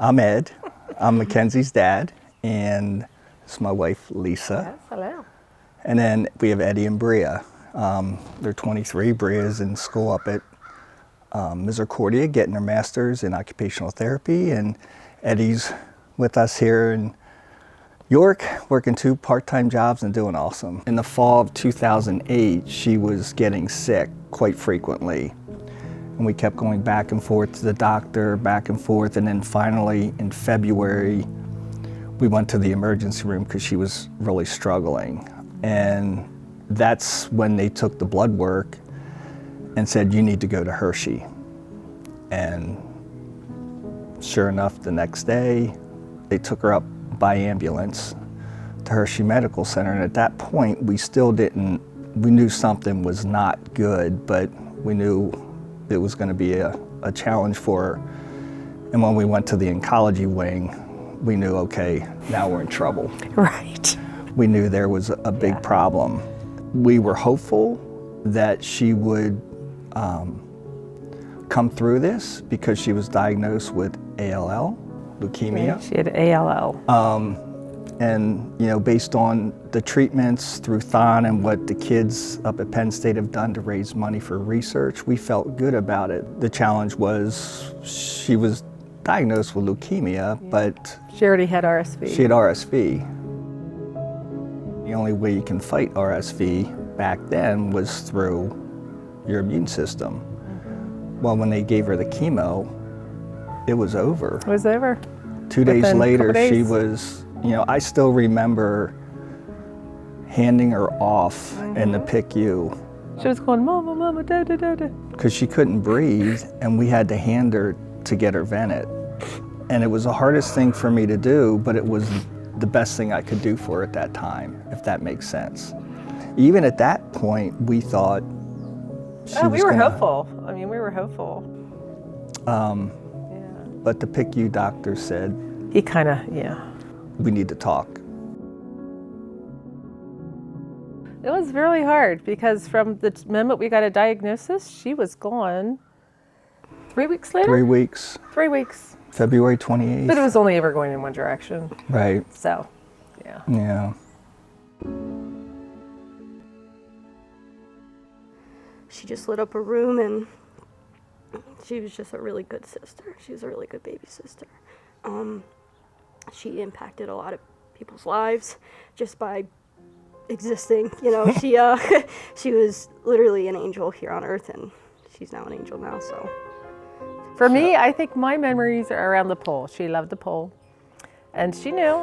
I'm Ed. I'm Mackenzie's dad, and this is my wife, Lisa. Yes, hello. And then we have Eddie and Bria. They're 23. Bria's in school up at Misericordia, getting her master's in occupational therapy, and Eddie's with us here in York, working 2 part-time jobs and doing awesome. In the fall of 2008, she was getting sick quite frequently. And we kept going back and forth to the doctor, back and forth, and then finally in February, we went to the emergency room because she was really struggling. And that's when they took the blood work and said, you need to go to Hershey. And sure enough, the next day, they took her up by ambulance to Hershey Medical Center. And at that point, we knew something was not good, but we knew it was going to be a challenge for her. And when we went to the oncology wing, we knew, okay, now we're in trouble. Right. We knew there was a big problem. We were hopeful that she would come through this because she was diagnosed with ALL, leukemia. She had ALL. And based on the treatments through THON and what the kids up at Penn State have done to raise money for research, we felt good about it. The challenge was she was diagnosed with leukemia, but She already had RSV. she had RSV. The only way you can fight RSV back then was through your immune system. Well, when they gave her the chemo, it was over. It was over. 2 days Within a later, couple days. she was, I still remember handing her off in the PICU She was going, Mama, Mama, da, da, da, da. because she couldn't breathe, and we had to hand her to get her vented. And it was the hardest thing for me to do, but it was the best thing I could do for her at that time, if that makes sense. Even at that point, we thought We were hopeful. I mean, we were hopeful. But the PICU doctor said, He kind of, we need to talk. It was really hard because from the moment we got a diagnosis, she was gone 3 weeks later? 3 weeks, 3 weeks. February 28th. But it was only ever going in one direction. Right. So, yeah. Yeah. She just lit up a room, and she was just a really good sister. She was a really good baby sister. She impacted a lot of people's lives just by existing. She was literally an angel here on earth, and she's now an angel now, so. For me, I think my memories are around the pole. She loved the pole. And she knew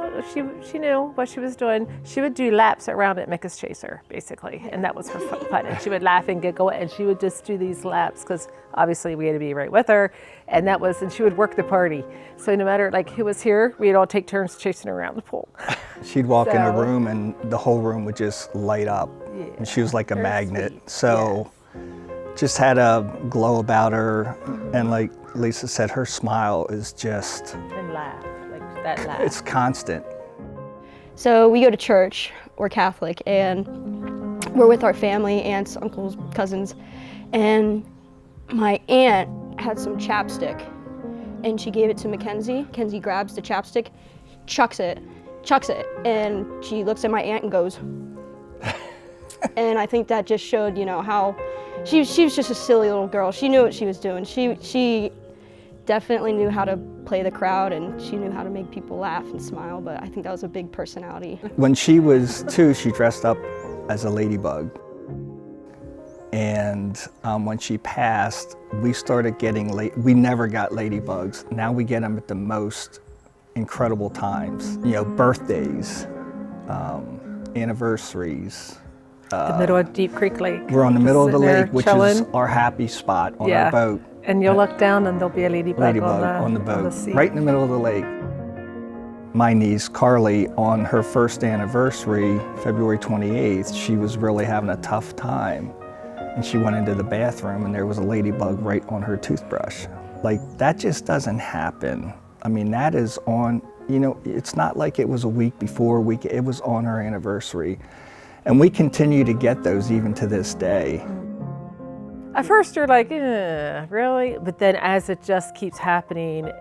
what she was doing. She would do laps around at Micah's Chaser, basically, and that was her fun. And she would laugh and giggle, and she would just do these laps because obviously we had to be right with her, and she would work the party. So no matter who was here, we'd all take turns chasing her around the pole. She'd walk in a room and the whole room would just light up. Yeah, And she was like a very magnet. sweet. So just had a glow about her. And like Lisa said, her smile is just, And laugh, that laugh. it's constant. So we go to church, we're Catholic, and we're with our family, aunts, uncles, cousins, and my aunt had some chapstick, and she gave it to Mackenzie. Mackenzie grabs the chapstick, chucks it, and she looks at my aunt and goes, and I think that just showed, how she was just a silly little girl. She knew what she was doing. She definitely knew how to play the crowd, and she knew how to make people laugh and smile, but I think that was a big personality. When she was 2, she dressed up as a ladybug. And when she passed, we started getting we never got ladybugs. Now we get them at the most incredible times. Birthdays, anniversaries. The middle of Deep Creek Lake. We're on the middle of the Sitting there lake, which chilling. is our happy spot on our boat. And you'll look down and there'll be a ladybug On the boat, seat. right in the middle of the lake. My niece, Carly, on her first anniversary, February 28th, she was really having a tough time. And she went into the bathroom and there was a ladybug right on her toothbrush. That just doesn't happen. I mean, that is on, it's not like it was a week before, it was on her anniversary. And we continue to get those even to this day. At first you're like, really? But then as it just keeps happening,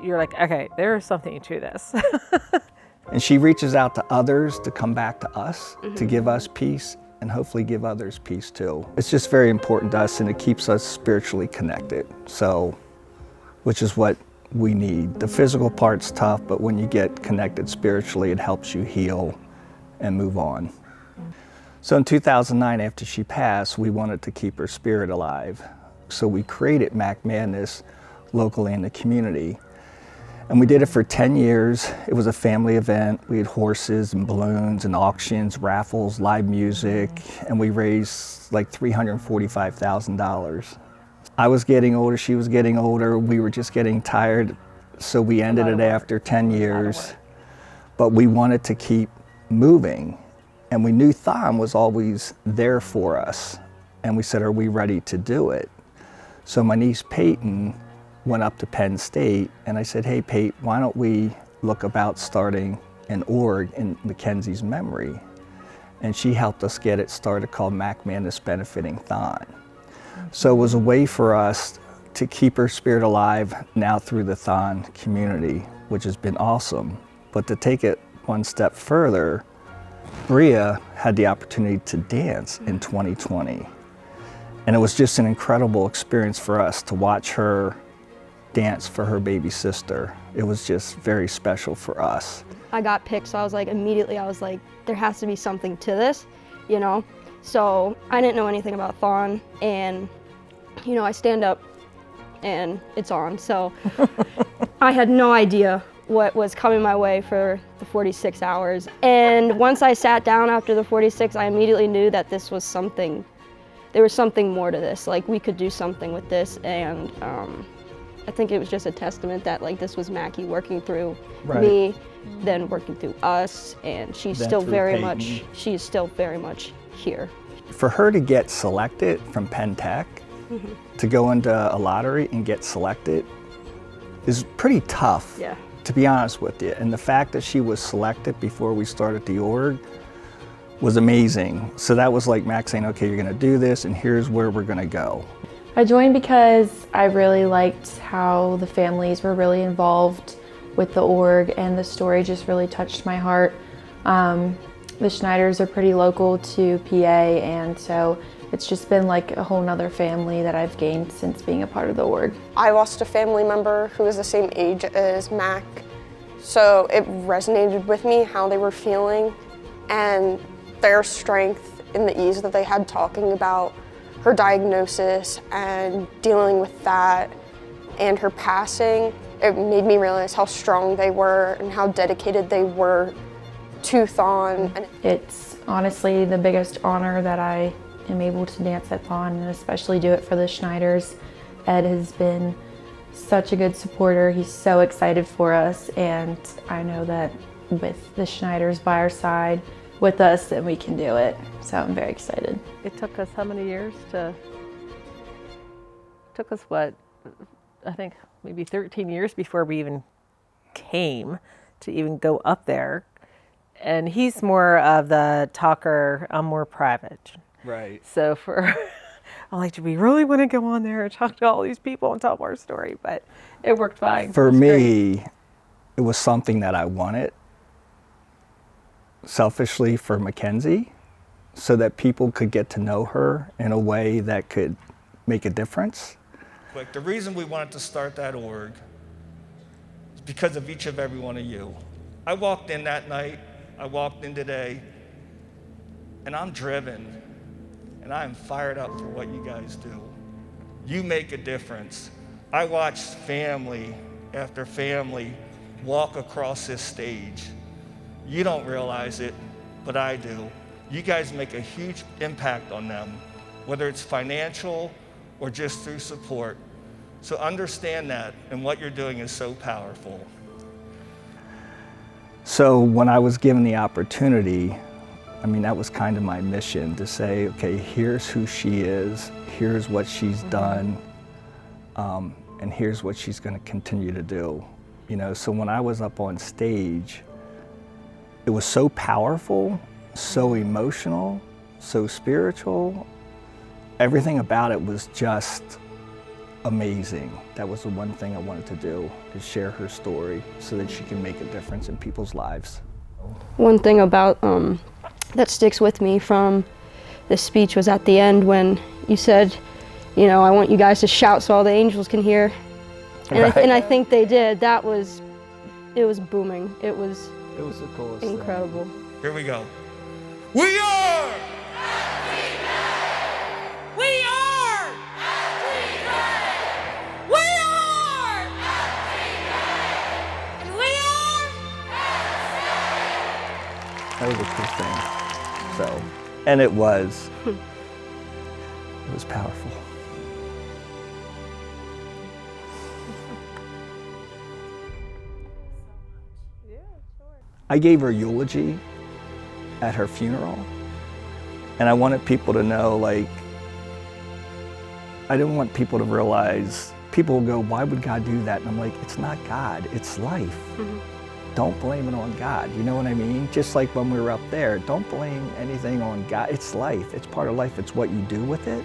you're like, okay, there is something to this. And she reaches out to others to come back to us, to give us peace, and hopefully give others peace too. It's just very important to us, and it keeps us spiritually connected, so, which is what we need. The physical part's tough, but when you get connected spiritually, it helps you heal and move on. So in 2009, after she passed, we wanted to keep her spirit alive. So we created Mac Madness locally in the community. And we did it for 10 years. It was a family event. We had horses and balloons and auctions, raffles, live music, and we raised like $345,000. I was getting older, she was getting older, we were just getting tired, so we ended it after 10 years. But we wanted to keep moving, and we knew THON was always there for us. And we said, are we ready to do it? So my niece Peyton went up to Penn State, and I said, hey Pate, why don't we look about starting an org in McKenzie's memory? And she helped us get it started, called Mac Madness Benefiting THON. So it was a way for us to keep her spirit alive now through the THON community, which has been awesome. But to take it one step further, Bria had the opportunity to dance in 2020. And it was just an incredible experience for us to watch her dance for her baby sister. It was just very special for us. I got picked, so I was like, immediately I was like, there has to be something to this, you know? So I didn't know anything about THON, and you know, I stand up and it's on. So I had no idea what was coming my way for the 46 hours. And once I sat down after the 46, I immediately knew that this was something, there was something more to this. Like, we could do something with this, and I think it was just a testament that like this was Mackie working through me, then working through us, and she's still very much here. For her to get selected from Penn Tech, to go into a lottery and get selected is pretty tough, to be honest with you. And the fact that she was selected before we started the org was amazing. So that was like Mac saying, okay, you're gonna do this, and here's where we're gonna go. I joined because I really liked how the families were really involved with the org, and the story just really touched my heart. The Schneiders are pretty local to PA, and so it's just been like a whole nother family that I've gained since being a part of the org. I lost a family member who was the same age as Mac, so it resonated with me how they were feeling and their strength in the ease that they had talking about her diagnosis and dealing with that and her passing. It made me realize how strong they were and how dedicated they were to THON. It's honestly the biggest honor that I am able to dance at THON, and especially do it for the Schneiders. Ed has been such a good supporter. He's so excited for us, and I know that with the Schneiders by our side with us, that we can do it. So I'm very excited. It took us how many years took us what, I think maybe 13 years before we even came to even go up there. And he's more of the talker, I'm more private. Right. So I'm like, do we really want to go on there and talk to all these people and tell our story? But it worked fine. For me, it was something that I wanted, selfishly for McKenzie, so that people could get to know her in a way that could make a difference. Like, the reason we wanted to start that org is because of each of every one of you. I walked in that night, I walked in today, and I'm driven, and I'm fired up for what you guys do. You make a difference. I watched family after family walk across this stage. You don't realize it, but I do. You guys make a huge impact on them, whether it's financial or just through support. So understand that, and what you're doing is so powerful. So when I was given the opportunity, I mean, that was kind of my mission, to say, okay, here's who she is, here's what she's done, and here's what she's going to continue to do. You know, so when I was up on stage, it was so powerful, so emotional, so spiritual. everything about it was just amazing. That was the one thing I wanted to do, is share her story so that she can make a difference in people's lives. One thing about that sticks with me from this speech was at the end when you said, you know, I want you guys to shout so all the angels can hear. And, Right. and I think they did. It was booming. It was the coolest incredible. Here we go. We are! We are! We are! And we are! That was a cool thing. So, and it was powerful. I gave her eulogy at her funeral, and I wanted people to know, like, I didn't want people to realize, people will go, why would God do that? And I'm like, it's not God, it's life. Don't blame it on God, you know what I mean? Just like when we were up there, don't blame anything on God, it's life, it's part of life, it's what you do with it.